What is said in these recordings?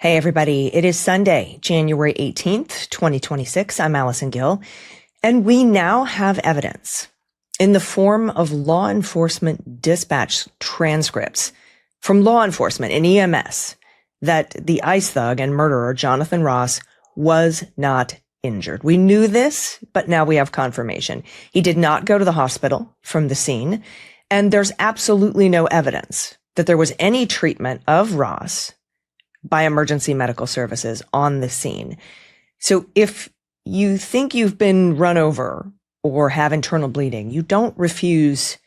Hey, everybody. It is Sunday, January 18th, 2026. I'm Allison Gill, and we now have evidence in the form of law enforcement dispatch transcripts from law enforcement and EMS that the ICE thug and murderer, Jonathan Ross, was not injured. We knew this, but now we have confirmation. He did not go to the hospital from the scene, and there's absolutely no evidence that there was any treatment of Ross by emergency medical services on the scene. So if you think you've been run over or have internal bleeding, you don't refuse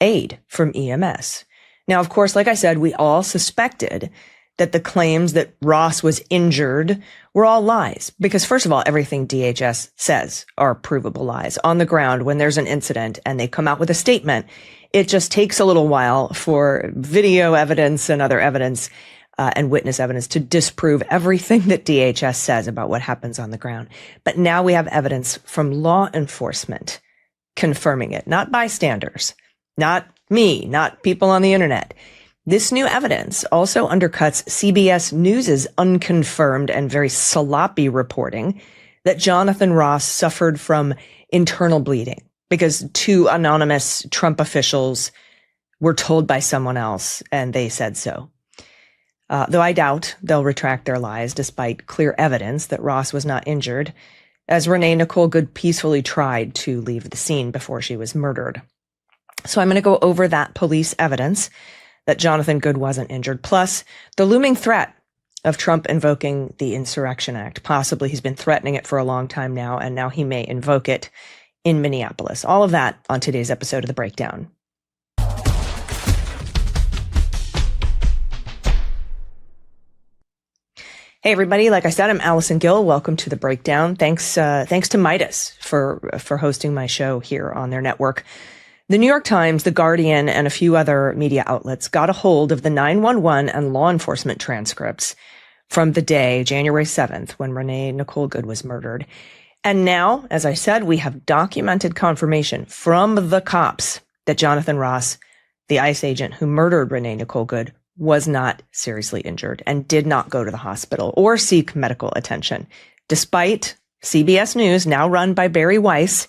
aid from EMS. Now, of course, like I said, we all suspected that the claims that Ross was injured were all lies, because first of all, everything DHS says are provable lies. On the ground, when there's an incident and they come out with a statement, it just takes a little while for video evidence and other evidence and witness evidence to disprove everything that DHS says about what happens on the ground. But now we have evidence from law enforcement confirming it, not bystanders, not me, not people on the internet. This new evidence also undercuts CBS News's unconfirmed and very sloppy reporting that Jonathan Ross suffered from internal bleeding because two anonymous Trump officials were told by someone else and they said so. Though I doubt they'll retract their lies despite clear evidence that Ross was not injured, as Renee Good peacefully tried to leave the scene before she was murdered. So I'm going to go over that police evidence that Jonathan Good wasn't injured, plus the looming threat of Trump invoking the Insurrection Act. Possibly he's been threatening it for a long time now, and now he may invoke it in Minneapolis. All of that on today's episode of The Breakdown. Hey, everybody. Like I said, I'm Allison Gill. Welcome to The Breakdown. Thanks to Midas for hosting my show here on their network. The New York Times, The Guardian, and a few other media outlets got a hold of the 911 and law enforcement transcripts from the day, January 7th, when Renee Good was murdered. And now, as I said, we have documented confirmation from the cops that Jonathan Ross, the ICE agent who murdered Renee Good, was not seriously injured and did not go to the hospital or seek medical attention, despite CBS News, now run by Barry Weiss,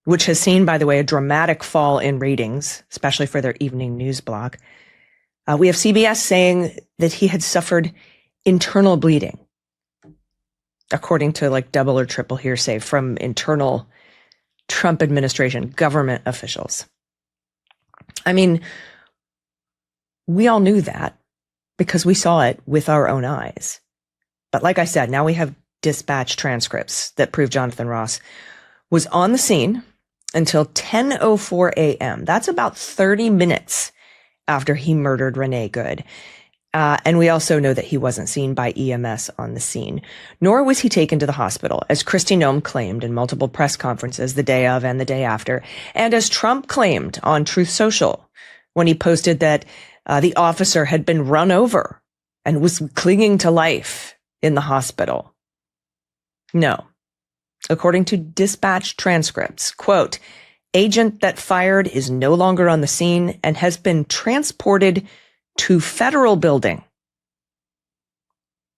which has seen, by the way, a dramatic fall in ratings, especially for their evening news block. We have CBS saying that he had suffered internal bleeding, according to like double or triple hearsay from internal Trump administration government officials. I mean, we all knew that because we saw it with our own eyes. But like I said, now we have dispatch transcripts that prove Jonathan Ross was on the scene until 10:04 a.m. That's about 30 minutes after he murdered Renee Good. And we also know that he wasn't seen by EMS on the scene, nor was he taken to the hospital, as Kristi Noem claimed in multiple press conferences the day of and the day after, and as Trump claimed on Truth Social when he posted that the officer had been run over and was clinging to life in the hospital. No. According to dispatch transcripts, quote, agent that fired is no longer on the scene and has been transported to federal building.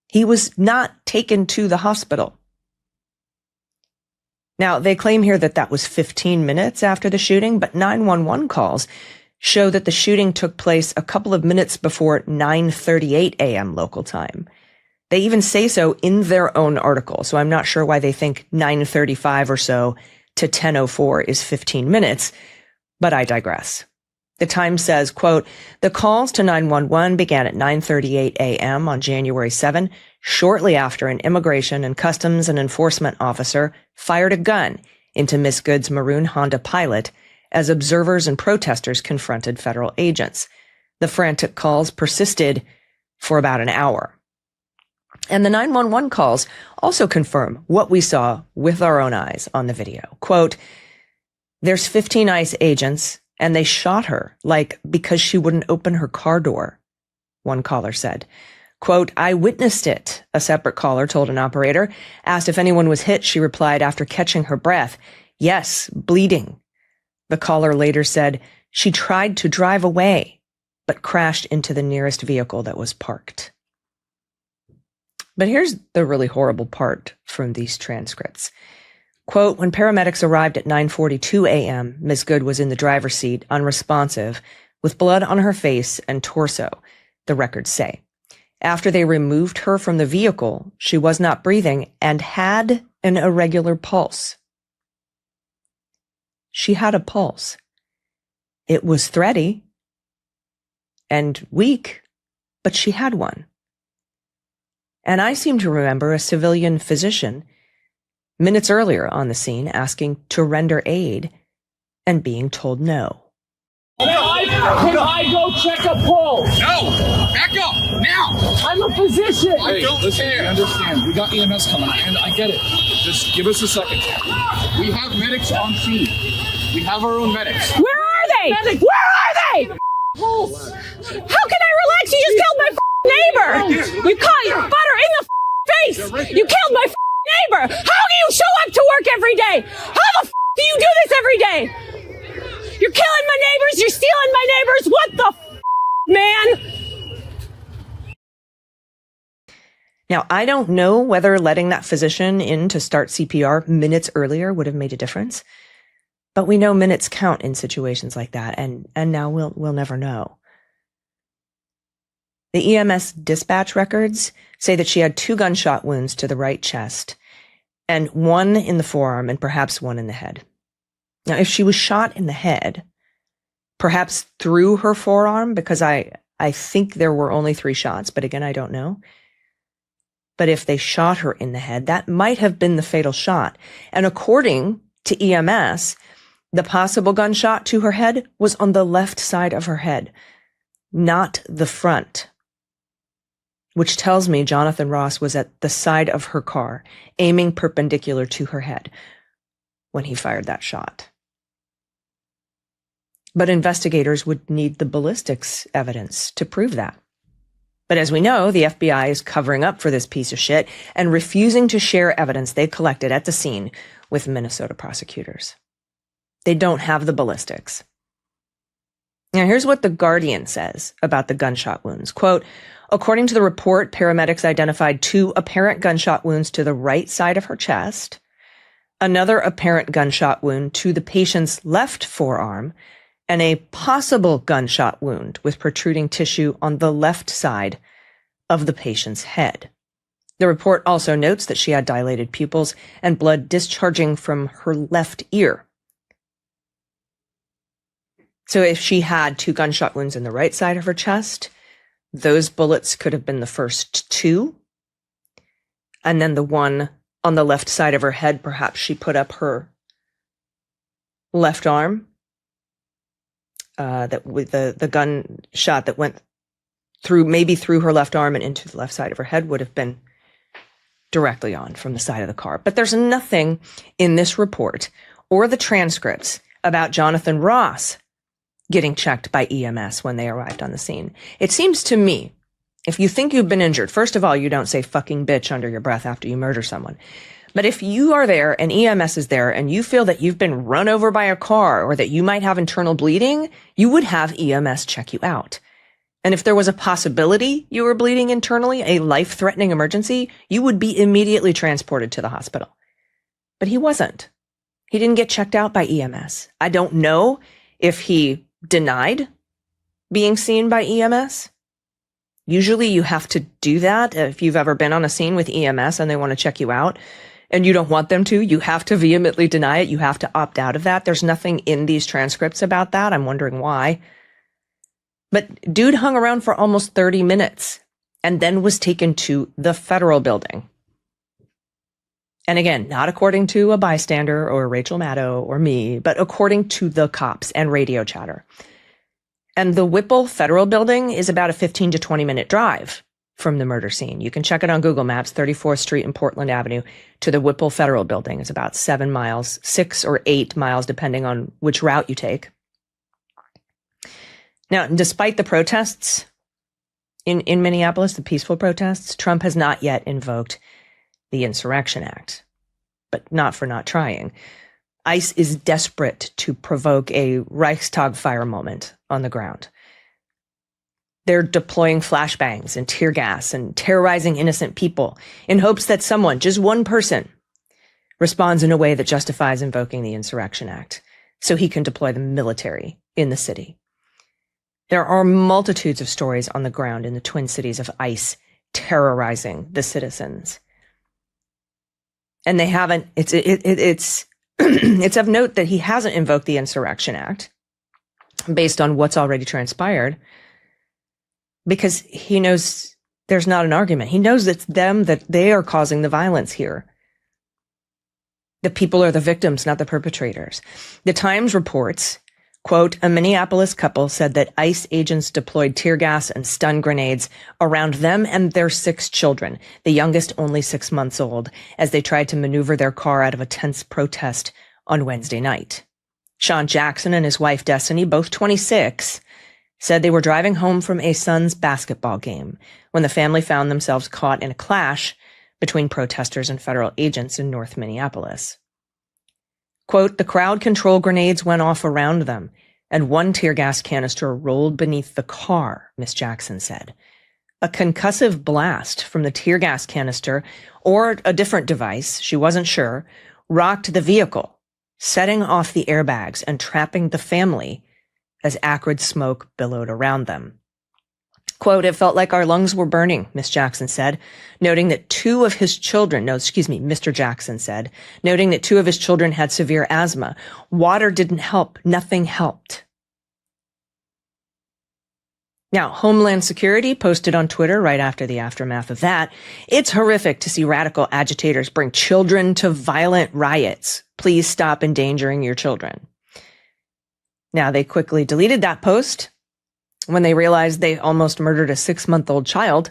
He was not taken to the hospital. Now, they claim here that that was 15 minutes after the shooting, but 911 calls show that the shooting took place a couple of minutes before 9:38 a.m. local time. They even say so in their own article, so I'm not sure why they think 9:35 or so to 10:04 is 15 minutes, but I digress. The Times says, quote, the calls to 911 began at 9:38 a.m. on January 7, shortly after an immigration and customs and enforcement officer fired a gun into Miss Good's maroon Honda Pilot as observers and protesters confronted federal agents. The frantic calls persisted for about an hour. And the 911 calls also confirm what we saw with our own eyes on the video. Quote, there's 15 ICE agents and they shot her, like, because she wouldn't open her car door, one caller said. Quote, I witnessed it, a separate caller told an operator. Asked if anyone was hit, she replied after catching her breath, yes, bleeding. The caller later said she tried to drive away, but crashed into the nearest vehicle that was parked. But here's the really horrible part from these transcripts. Quote, when paramedics arrived at 9:42 a.m., Ms. Good was in the driver's seat, unresponsive, with blood on her face and torso, the records say. After they removed her from the vehicle, she was not breathing and had an irregular pulse. She had a pulse. It was thready and weak, but she had one. And I seem to remember a civilian physician minutes earlier on the scene asking to render aid and being told no. Can I go check a pulse? No! Back up! Now! I'm a physician! I don't care. I understand. We got EMS coming, and I get it. Just give us a second. We have medics on scene. We have our own medics. Where are they? Where are they? Pulse. How can I relax? You just killed my neighbor! You caught your butter in the face! You killed my neighbor! How do you show up to work every day? How the do you do this every day? You're killing my neighbors! You're stealing my neighbors! What the man? Now, I don't know whether letting that physician in to start CPR minutes earlier would have made a difference, but we know minutes count in situations like that, and now we'll never know. The EMS dispatch records say that she had 2 gunshot wounds to the right chest and 1 in the forearm and perhaps 1 in the head. Now, if she was shot in the head, perhaps through her forearm, because I think there were only 3 shots, but again, I don't know. But if they shot her in the head, that might have been the fatal shot. And according to EMS, the possible gunshot to her head was on the left side of her head, not the front, which tells me Jonathan Ross was at the side of her car, aiming perpendicular to her head when he fired that shot. But investigators would need the ballistics evidence to prove that. But as we know, the FBI is covering up for this piece of shit and refusing to share evidence they collected at the scene with Minnesota prosecutors. They don't have the ballistics. Now, here's what The Guardian says about the gunshot wounds. Quote, according to the report, paramedics identified 2 apparent gunshot wounds to the right side of her chest, another apparent gunshot wound to the patient's left forearm, and a possible gunshot wound with protruding tissue on the left side of the patient's head. The report also notes that she had dilated pupils and blood discharging from her left ear. So if she had 2 gunshot wounds in the right side of her chest, those bullets could have been the first 2. And then the one on the left side of her head, perhaps she put up her left arm. That with the gunshot that went through her left arm and into the left side of her head would have been directly on from the side of the car. But there's nothing in this report or the transcripts about Jonathan Ross getting checked by EMS when they arrived on the scene. It seems to me, if you think you've been injured, first of all, you don't say fucking bitch under your breath after you murder someone. But if you are there and EMS is there and you feel that you've been run over by a car or that you might have internal bleeding, you would have EMS check you out. And if there was a possibility you were bleeding internally, a life-threatening emergency, you would be immediately transported to the hospital. But he wasn't. He didn't get checked out by EMS. I don't know if he denied being seen by EMS. Usually you have to do that if you've ever been on a scene with EMS and they want to check you out. And you don't want them to, you have to vehemently deny it. You have to opt out of that. There's nothing in these transcripts about that. I'm wondering why. But dude hung around for almost 30 minutes and then was taken to the federal building. And again, not according to a bystander or Rachel Maddow or me, but according to the cops and radio chatter. And the Whipple Federal Building is about a 15 to 20 minute drive from the murder scene. You can check it on Google Maps, 34th Street and Portland Avenue to the Whipple Federal Building. It's about 7 miles, 6 or 8 miles, depending on which route you take. Now, despite the protests in Minneapolis, the peaceful protests, Trump has not yet invoked the Insurrection Act, but not for not trying. ICE is desperate to provoke a Reichstag fire moment on the ground. They're deploying flashbangs and tear gas and terrorizing innocent people in hopes that someone, just one person, responds in a way that justifies invoking the Insurrection Act so he can deploy the military in the city. There are multitudes of stories on the ground in the Twin Cities of ICE terrorizing the citizens. And they haven't, it's it's of note that he hasn't invoked the Insurrection Act based on what's already transpired, because he knows there's not an argument. He knows it's them, that they are causing the violence here. The people are the victims, not the perpetrators. The Times reports, quote, a Minneapolis couple said that ICE agents deployed tear gas and stun grenades around them and their 6 children, the youngest only 6 months old, as they tried to maneuver their car out of a tense protest on Wednesday night. Sean Jackson and his wife Destiny, both 26, said they were driving home from a son's basketball game when the family found themselves caught in a clash between protesters and federal agents in North Minneapolis. Quote, the crowd control grenades went off around them, and one tear gas canister rolled beneath the car, Miss Jackson said. A concussive blast from the tear gas canister, or a different device, she wasn't sure, rocked the vehicle, setting off the airbags and trapping the family as acrid smoke billowed around them. Quote, it felt like our lungs were burning, Miss Jackson said, noting that Mr. Jackson said, noting that 2 of his children had severe asthma. Water didn't help. Nothing helped. Now, Homeland Security posted on Twitter right after the aftermath of that, it's horrific to see radical agitators bring children to violent riots. Please stop endangering your children. Now, they quickly deleted that post when they realized they almost murdered a 6-month-old child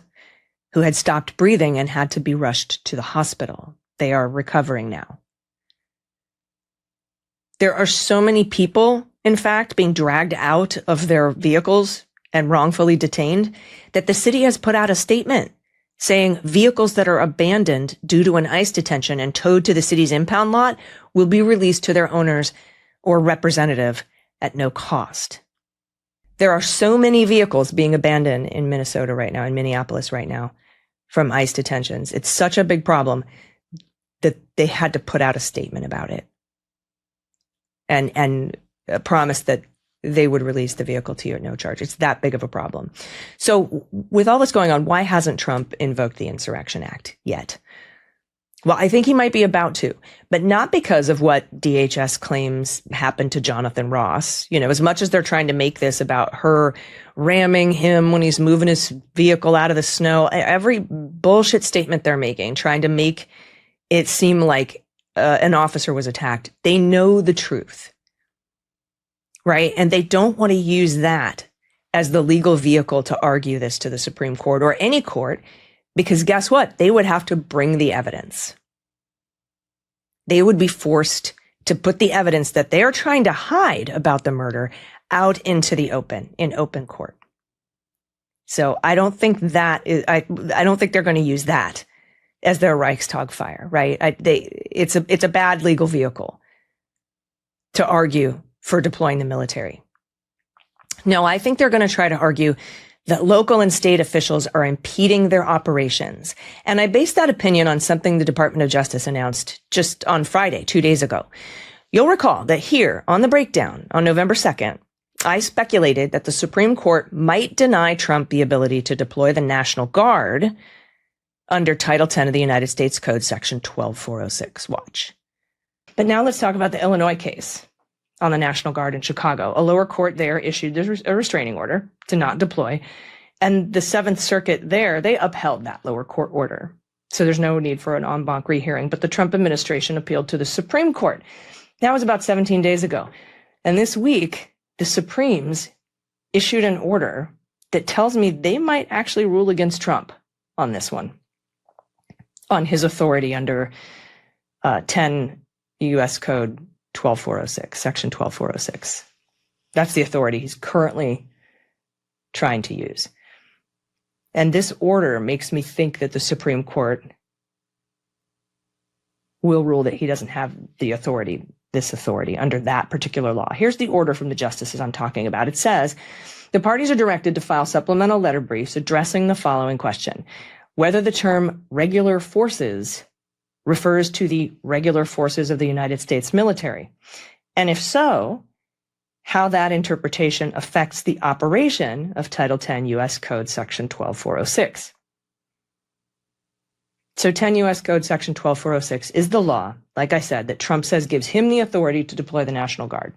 who had stopped breathing and had to be rushed to the hospital. They are recovering now. There are so many people, in fact, being dragged out of their vehicles and wrongfully detained that the city has put out a statement saying vehicles that are abandoned due to an ICE detention and towed to the city's impound lot will be released to their owners or representative at no cost. There are so many vehicles being abandoned in Minnesota right now, in Minneapolis right now, from ICE detentions. It's such a big problem that they had to put out a statement about it and promise that they would release the vehicle to you at no charge. It's that big of a problem. So with all this going on, why hasn't Trump invoked the Insurrection Act yet? Well, I think he might be about to, but not because of what DHS claims happened to Jonathan Ross. You know, as much as they're trying to make this about her ramming him when he's moving his vehicle out of the snow, every bullshit statement they're making, trying to make it seem like an officer was attacked. They know the truth, right? And they don't want to use that as the legal vehicle to argue this to the Supreme Court or any court. Because guess what? They would have to bring the evidence. They would be forced to put the evidence that they are trying to hide about the murder out into the open, in open court. So I don't think that is, I don't think they're going to use that as their Reichstag fire, right? It's a bad legal vehicle to argue for deploying the military. No, I think they're going to try to argue that local and state officials are impeding their operations. And I base that opinion on something the Department of Justice announced just on Friday, 2 days ago. You'll recall that here on the breakdown on November 2nd, I speculated that the Supreme Court might deny Trump the ability to deploy the National Guard under Title 10 of the United States Code, Section 12406. Watch. But now let's talk about the Illinois case on the National Guard in Chicago. A lower court there issued a restraining order to not deploy. And the Seventh Circuit there, they upheld that lower court order. So there's no need for an en banc rehearing. But the Trump administration appealed to the Supreme Court. That was about 17 days ago. And this week, the Supremes issued an order that tells me they might actually rule against Trump on this one, on his authority under 10 U.S. Code 12406, Section 12406. That's the authority he's currently trying to use. And this order makes me think that the Supreme Court will rule that he doesn't have the authority, this authority, under that particular law. Here's the order from the justices I'm talking about. It says, The parties are directed to file supplemental letter briefs addressing the following question: whether the term regular forces refers to the regular forces of the United States military, and if so, how that interpretation affects the operation of Title 10 U.S. Code Section 12406. So 10 U.S. Code Section 12406 is the law, like I said, that Trump says gives him the authority to deploy the National Guard.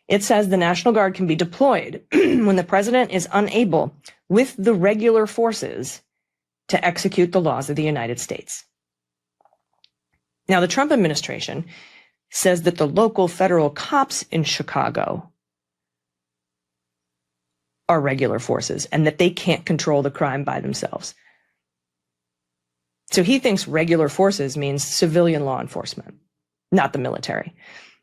It says the National Guard can be deployed when the president is unable, with the regular forces, to execute the laws of the United States. Now, the Trump administration says that the local federal cops in Chicago are regular forces and that they can't control the crime by themselves. So he thinks regular forces means civilian law enforcement, not the military.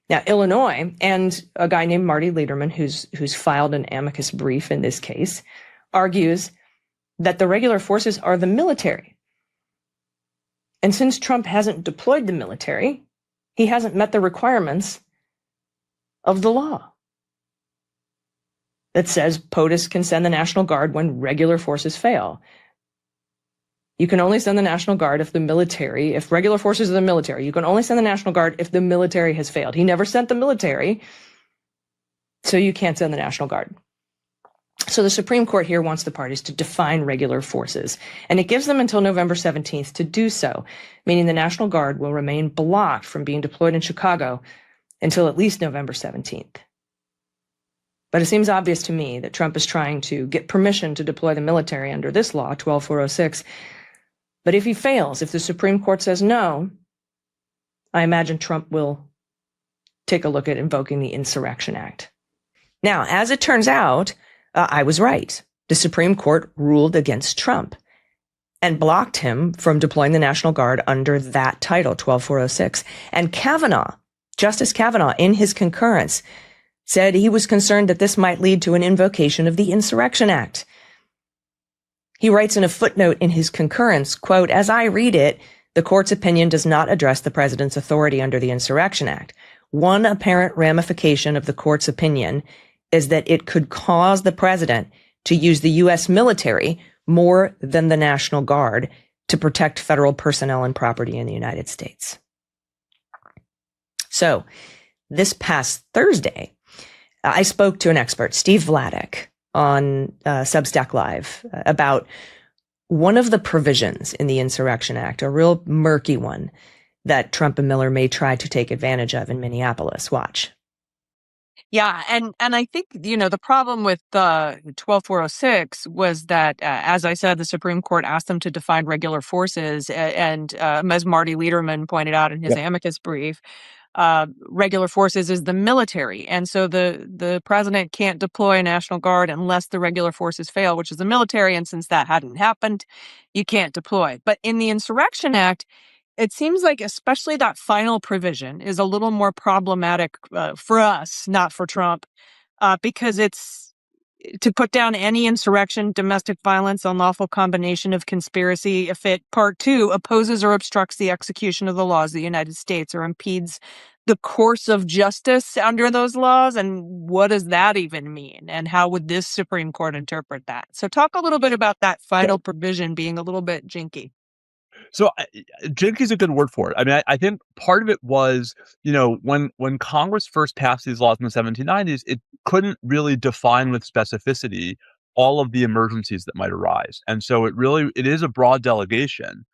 Now, Illinois and a guy named Marty Lederman, who's filed an amicus brief in this case, argues that the regular forces are the military. And since Trump hasn't deployed the military, he hasn't met the requirements of the law that says POTUS can send the National Guard when regular forces fail. You can only send the National Guard if regular forces are the military, you can only send the National Guard if the military has failed. He never sent the military, so you can't send the National Guard. So the Supreme Court here wants the parties to define regular forces, and it gives them until November 17th to do so, meaning the National Guard will remain blocked from being deployed in Chicago until at least November 17th. But it seems obvious to me that Trump is trying to get permission to deploy the military under this law, 12406. But if he fails, if the Supreme Court says no, I imagine Trump will take a look at invoking the Insurrection Act. Now, as it turns out, I was right. The Supreme Court ruled against Trump and blocked him from deploying the National Guard under that title, 12406. And Justice Kavanaugh, in his concurrence, said he was concerned that this might lead to an invocation of the Insurrection Act. He writes in a footnote in his concurrence, quote, "As I read it, the court's opinion does not address the president's authority under the Insurrection Act. One apparent ramification of the court's opinion is that it could cause the president to use the U.S. military more than the National Guard to protect federal personnel and property in the United States." So this past Thursday, I spoke to an expert, Steve Vladeck, on Substack Live about one of the provisions in the Insurrection Act, a real murky one that Trump and Miller may try to take advantage of in Minneapolis. Watch. Yeah, and I think, the problem with 12406 was that, as I said, the Supreme Court asked them to define regular forces, and as Marty Lederman pointed out in his amicus brief, regular forces is the military. And so the president can't deploy a National Guard unless the regular forces fail, which is the military. And since that hadn't happened, you can't deploy. But in the Insurrection Act, it seems like especially that final provision is a little more problematic for us, not for Trump, because it's to put down any insurrection, domestic violence, unlawful combination of conspiracy, if it, Part 2, opposes or obstructs the execution of the laws of the United States or impedes the course of justice under those laws. And what does that even mean? And how would this Supreme Court interpret that? So talk a little bit about that final provision being a little bit jinky. So jinky is a good word for it. I mean, I think part of it was, when Congress first passed these laws in the 1790s, it couldn't really define with specificity all of the emergencies that might arise. And so it is a broad delegation.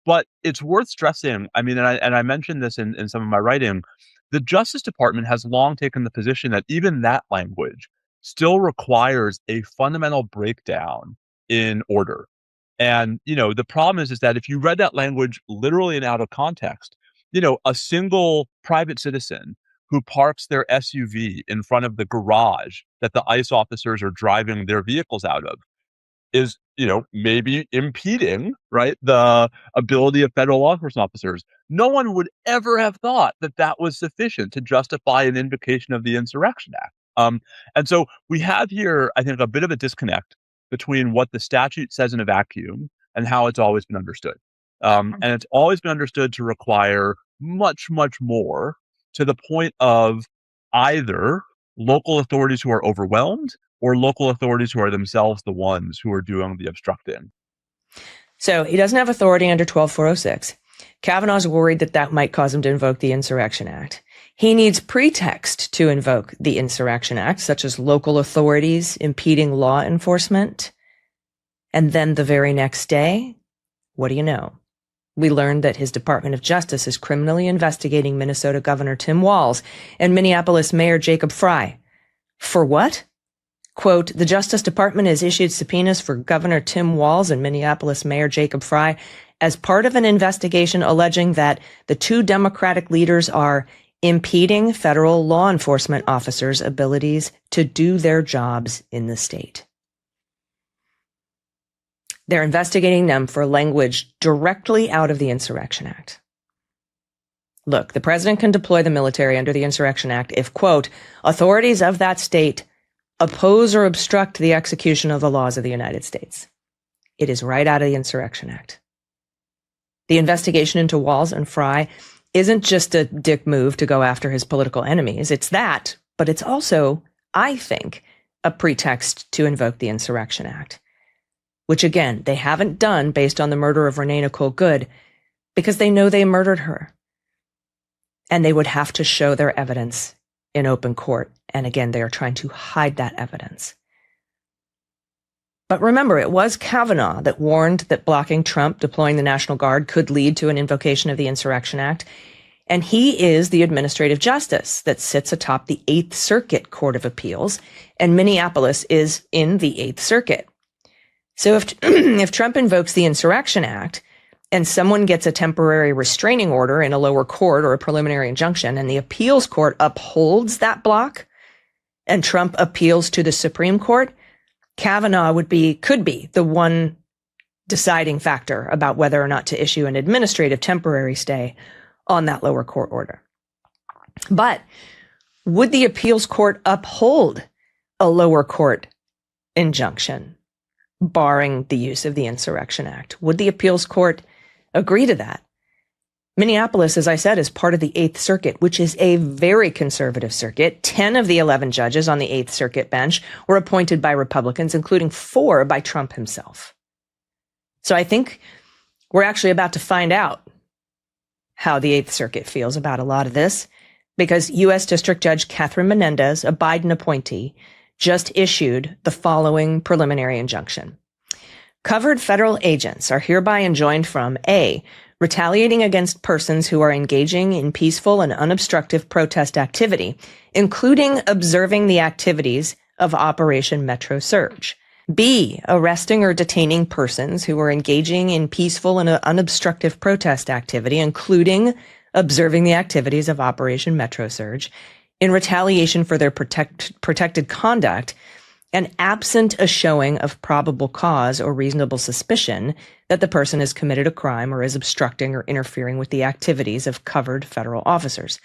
But it's worth stressing, I mean, and I mentioned this in some of my writing, the Justice Department has long taken the position that even that language still requires a fundamental breakdown in order. And, the problem is that if you read that language literally and out of context, a single private citizen who parks their SUV in front of the garage that the ICE officers are driving their vehicles out of is, maybe impeding, right, the ability of federal law enforcement officers. No one would ever have thought that that was sufficient to justify an invocation of the Insurrection Act. And so we have here, I think, a bit of a disconnect between what the statute says in a vacuum and how it's always been understood. And it's always been understood to require much, much more, to the point of either local authorities who are overwhelmed or local authorities who are themselves the ones who are doing the obstructing. So he doesn't have authority under 12406. Kavanaugh's worried that that might cause him to invoke the Insurrection Act. He needs pretext to invoke the Insurrection Act, such as local authorities impeding law enforcement. And then the very next day, what do you know? We learned that his Department of Justice is criminally investigating Minnesota Governor Tim Walz and Minneapolis Mayor Jacob Frey. For what? Quote, the Justice Department has issued subpoenas for Governor Tim Walz and Minneapolis Mayor Jacob Frey as part of an investigation alleging that the two Democratic leaders are impeding federal law enforcement officers' abilities to do their jobs in the state. They're investigating them for language directly out of the Insurrection Act. Look, the president can deploy the military under the Insurrection Act if, quote, authorities of that state oppose or obstruct the execution of the laws of the United States. It is right out of the Insurrection Act. The investigation into Walz and Frey isn't just a dick move to go after his political enemies. It's that, but it's also, I think, a pretext to invoke the Insurrection Act, which again, they haven't done based on the murder of Renee Good because they know they murdered her. And they would have to show their evidence in open court. And again, they are trying to hide that evidence. But remember, it was Kavanaugh that warned that blocking Trump deploying the National Guard could lead to an invocation of the Insurrection Act. And he is the administrative justice that sits atop the Eighth Circuit Court of Appeals. And Minneapolis is in the Eighth Circuit. So if Trump invokes the Insurrection Act and someone gets a temporary restraining order in a lower court or a preliminary injunction and the appeals court upholds that block and Trump appeals to the Supreme Court, Kavanaugh could be the one deciding factor about whether or not to issue an administrative temporary stay on that lower court order. But would the appeals court uphold a lower court injunction barring the use of the Insurrection Act? Would the appeals court agree to that? Minneapolis, as I said, is part of the Eighth Circuit, which is a very conservative circuit. 10 of the 11 judges on the Eighth Circuit bench were appointed by Republicans, including 4 by Trump himself. So I think we're actually about to find out how the Eighth Circuit feels about a lot of this, because U.S. District Judge Catherine Menendez, a Biden appointee, just issued the following preliminary injunction. Covered federal agents are hereby enjoined from A, retaliating against persons who are engaging in peaceful and unobstructive protest activity, including observing the activities of Operation Metro Surge. B, arresting or detaining persons who are engaging in peaceful and unobstructive protest activity, including observing the activities of Operation Metro Surge, in retaliation for their protected conduct, and absent a showing of probable cause or reasonable suspicion that the person has committed a crime or is obstructing or interfering with the activities of covered federal officers.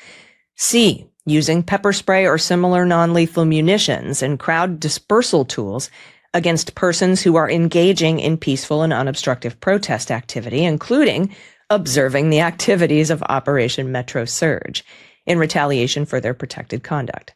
C, using pepper spray or similar non-lethal munitions and crowd dispersal tools against persons who are engaging in peaceful and unobstructive protest activity, including observing the activities of Operation Metro Surge, in retaliation for their protected conduct.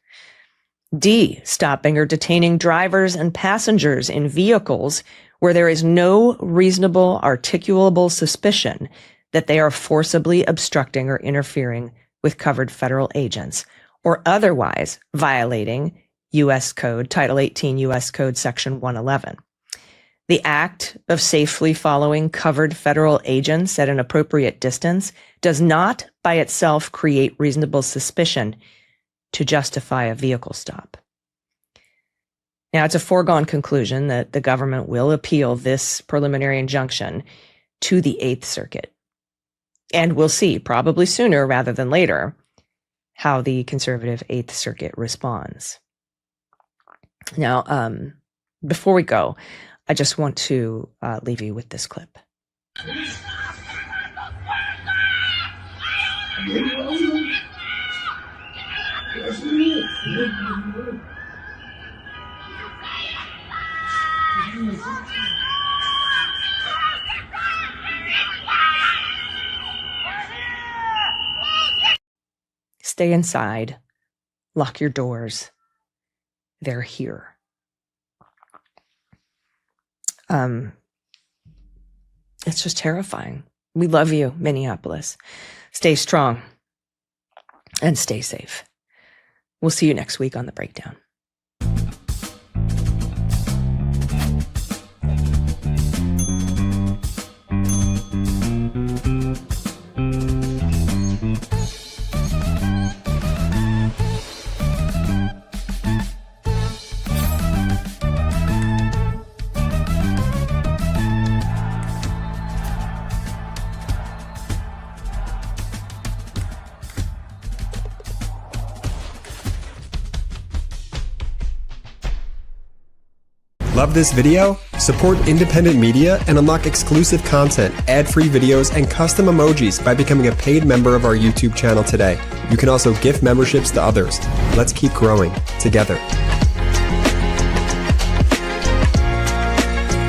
D, stopping or detaining drivers and passengers in vehicles where there is no reasonable articulable suspicion that they are forcibly obstructing or interfering with covered federal agents or otherwise violating U.S. Code, Title 18 U.S. Code, Section 111. The act of safely following covered federal agents at an appropriate distance does not by itself create reasonable suspicion to justify a vehicle stop. Now, it's a foregone conclusion that the government will appeal this preliminary injunction to the Eighth Circuit. And we'll see, probably sooner rather than later, how the conservative Eighth Circuit responds. Now, before we go, I just want to leave you with this clip. Stay inside. Lock your doors. They're here. It's just terrifying. We love you, Minneapolis. Stay strong and stay safe. We'll see you next week on The Breakdown. Love this video? Support independent media and unlock exclusive content, ad-free videos, and custom emojis by becoming a paid member of our YouTube channel today. You can also gift memberships to others. Let's keep growing together.